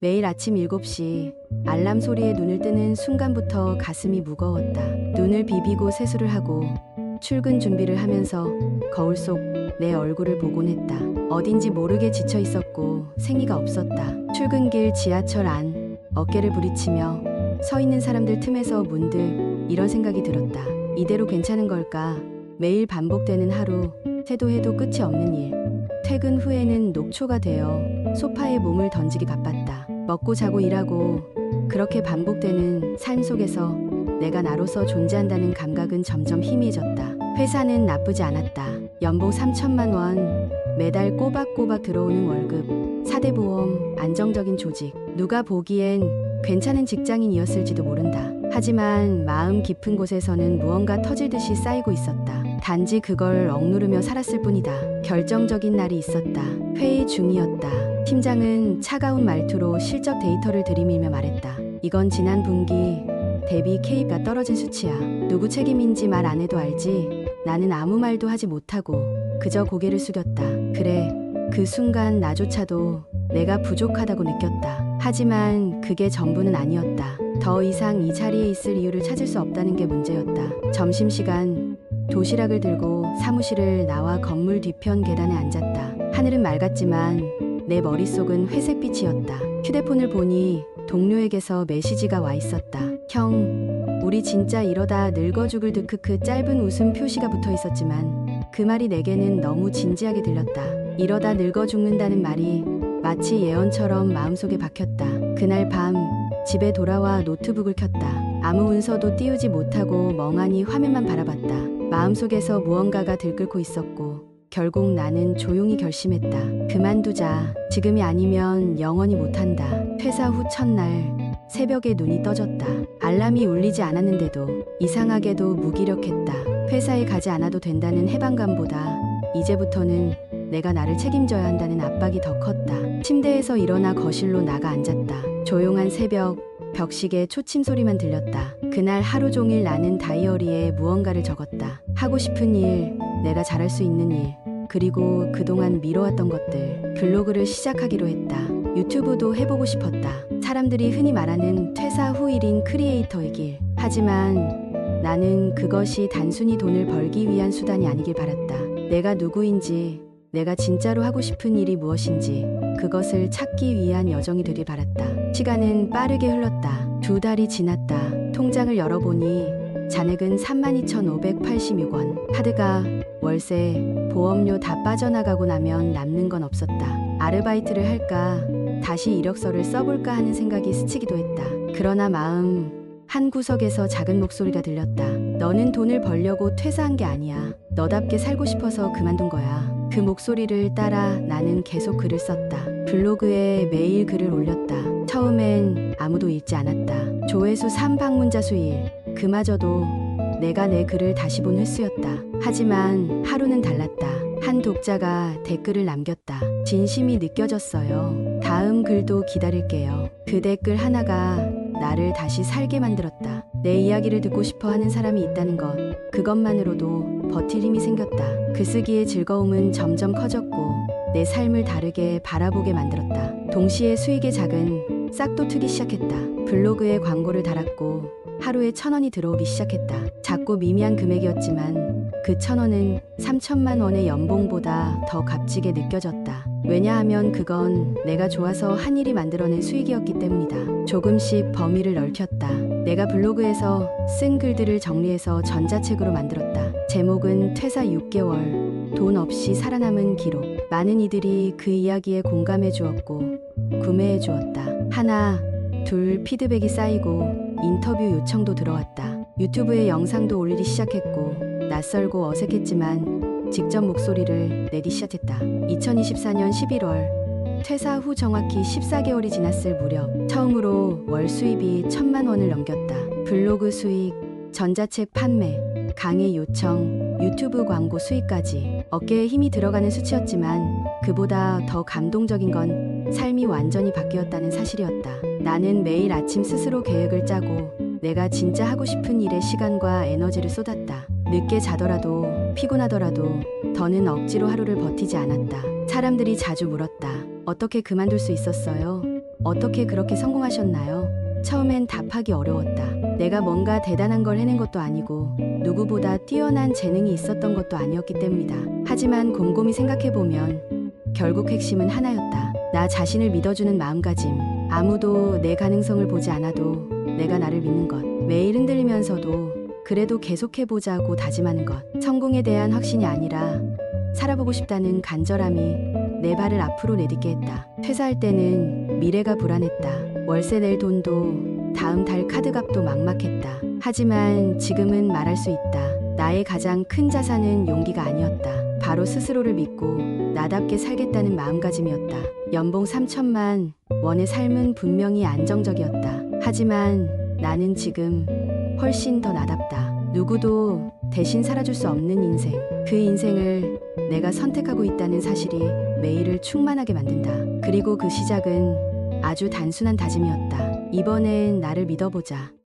매일 아침 7시 알람 소리에 눈을 뜨는 순간부터 가슴이 무거웠다. 눈을 비비고 세수를 하고 출근 준비를 하면서 거울 속 내 얼굴을 보곤 했다. 어딘지 모르게 지쳐 있었고 생기가 없었다. 출근길 지하철 안 어깨를 부리치며 서 있는 사람들 틈에서 문득 이런 생각이 들었다. 이대로 괜찮은 걸까? 매일 반복되는 하루, 해도 해도 끝이 없는 일. 퇴근 후에는 녹초가 되어 소파에 몸을 던지기 바빴다. 먹고 자고 일하고 그렇게 반복되는 삶 속에서 내가 나로서 존재한다는 감각은 점점 희미해졌다. 회사는 나쁘지 않았다. 연봉 3천만 원, 매달 꼬박꼬박 들어오는 월급, 4대 보험, 안정적인 조직. 누가 보기엔 괜찮은 직장인이었을지도 모른다. 하지만 마음 깊은 곳에서는 무언가 터질 듯이 쌓이고 있었다. 단지 그걸 억누르며 살았을 뿐이다. 결정적인 날이 있었다. 회의 중이었다. 팀장은 차가운 말투로 실적 데이터를 들이밀며 말했다. 이건 지난 분기 대비 KPI가 떨어진 수치야. 누구 책임인지 말 안 해도 알지? 나는 아무 말도 하지 못하고 그저 고개를 숙였다. 그래, 그 순간 나조차도 내가 부족하다고 느꼈다. 하지만 그게 전부는 아니었다. 더 이상 이 자리에 있을 이유를 찾을 수 없다는 게 문제였다. 점심시간 도시락을 들고 사무실을 나와 건물 뒤편 계단에 앉았다. 하늘은 맑았지만 내 머릿속은 회색빛이었다. 휴대폰을 보니 동료에게서 메시지가 와 있었다. 형, 우리 진짜 이러다 늙어 죽을 듯 크크. 짧은 웃음 표시가 붙어 있었지만 그 말이 내게는 너무 진지하게 들렸다. 이러다 늙어 죽는다는 말이 마치 예언처럼 마음속에 박혔다. 그날 밤 집에 돌아와 노트북을 켰다. 아무 문서도 띄우지 못하고 멍하니 화면만 바라봤다. 마음속에서 무언가가 들끓고 있었고 결국 나는 조용히 결심했다. 그만두자. 지금이 아니면 영원히 못한다. 퇴사 후 첫날 새벽에 눈이 떠졌다. 알람이 울리지 않았는데도 이상하게도 무기력했다. 회사에 가지 않아도 된다는 해방감보다 이제부터는 내가 나를 책임져야 한다는 압박이 더 컸다. 침대에서 일어나 거실로 나가 앉았다. 조용한 새벽, 벽시계 초침 소리만 들렸다. 그날 하루 종일 나는 다이어리에 무언가를 적었다. 하고 싶은 일, 내가 잘할 수 있는 일, 그리고 그동안 미뤄왔던 것들. 블로그를 시작하기로 했다. 유튜브도 해보고 싶었다. 사람들이 흔히 말하는 퇴사 후 1인 크리에이터의 길. 하지만 나는 그것이 단순히 돈을 벌기 위한 수단이 아니길 바랐다. 내가 누구인지, 내가 진짜로 하고 싶은 일이 무엇인지 그것을 찾기 위한 여정이 되길 바랐다. 시간은 빠르게 흘렀다. 2달이 지났다. 통장을 열어보니 잔액은 32,586원. 카드가, 월세, 보험료 다 빠져나가고 나면 남는 건 없었다. 아르바이트를 할까, 다시 이력서를 써볼까 하는 생각이 스치기도 했다. 그러나 마음 한구석에서 작은 목소리가 들렸다. 너는 돈을 벌려고 퇴사한 게 아니야. 너답게 살고 싶어서 그만둔 거야. 그 목소리를 따라 나는 계속 글을 썼다. 블로그에 매일 글을 올렸다. 처음엔 아무도 읽지 않았다. 조회수 3방문자 수일, 그마저도 내가 내 글을 다시 본 횟수였다. 하지만 하루는 달랐다. 한 독자가 댓글을 남겼다. 진심이 느껴졌어요. 다음 글도 기다릴게요. 그 댓글 하나가 나를 다시 살게 만들었다. 내 이야기를 듣고 싶어 하는 사람이 있다는 것, 그것만으로도 버틸 힘이 생겼다. 글쓰기의 즐거움은 점점 커졌고 내 삶을 다르게 바라보게 만들었다. 동시에 수익의 작은 싹도 트기 시작했다. 블로그에 광고를 달았고 하루에 1,000원이 들어오기 시작했다. 작고 미미한 금액이었지만 그 1,000원은 3천만 원의 연봉보다 더 값지게 느껴졌다. 왜냐하면 그건 내가 좋아서 한 일이 만들어낸 수익이었기 때문이다. 조금씩 범위를 넓혔다. 내가 블로그에서 쓴 글들을 정리해서 전자책으로 만들었다. 제목은 퇴사 6개월, 돈 없이 살아남은 기록. 많은 이들이 그 이야기에 공감해 주었고 구매해 주었다. 하나, 둘 피드백이 쌓이고 인터뷰 요청도 들어왔다. 유튜브에 영상도 올리기 시작했고 낯설고 어색했지만 직접 목소리를 내기 시작했다. 2024년 11월 퇴사 후 정확히 14개월이 지났을 무렵 처음으로 월 수입이 1,000만 원을 넘겼다. 블로그 수익, 전자책 판매, 강의 요청, 유튜브 광고 수익까지 어깨에 힘이 들어가는 수치였지만 그보다 더 감동적인 건 삶이 완전히 바뀌었다는 사실이었다. 나는 매일 아침 스스로 계획을 짜고 내가 진짜 하고 싶은 일에 시간과 에너지를 쏟았다. 늦게 자더라도 피곤하더라도 더는 억지로 하루를 버티지 않았다. 사람들이 자주 물었다. 어떻게 그만둘 수 있었어요? 어떻게 그렇게 성공하셨나요? 처음엔 답하기 어려웠다. 내가 뭔가 대단한 걸 해낸 것도 아니고 누구보다 뛰어난 재능이 있었던 것도 아니었기 때문이다. 하지만 곰곰이 생각해보면 결국 핵심은 하나였다. 나 자신을 믿어주는 마음가짐. 아무도 내 가능성을 보지 않아도 내가 나를 믿는 것. 매일 흔들리면서도 그래도 계속해보자고 다짐하는 것. 성공에 대한 확신이 아니라 살아보고 싶다는 간절함이 내 발을 앞으로 내딛게 했다. 퇴사할 때는 미래가 불안했다. 월세 낼 돈도 다음 달 카드값도 막막했다. 하지만 지금은 말할 수 있다. 나의 가장 큰 자산은 용기가 아니었다. 바로 스스로를 믿고 나답게 살겠다는 마음가짐이었다. 연봉 3천만 원의 삶은 분명히 안정적이었다. 하지만 나는 지금 훨씬 더 나답다. 누구도 대신 살아줄 수 없는 인생. 그 인생을 내가 선택하고 있다는 사실이 매일을 충만하게 만든다. 그리고 그 시작은 아주 단순한 다짐이었다. 이번엔 나를 믿어보자.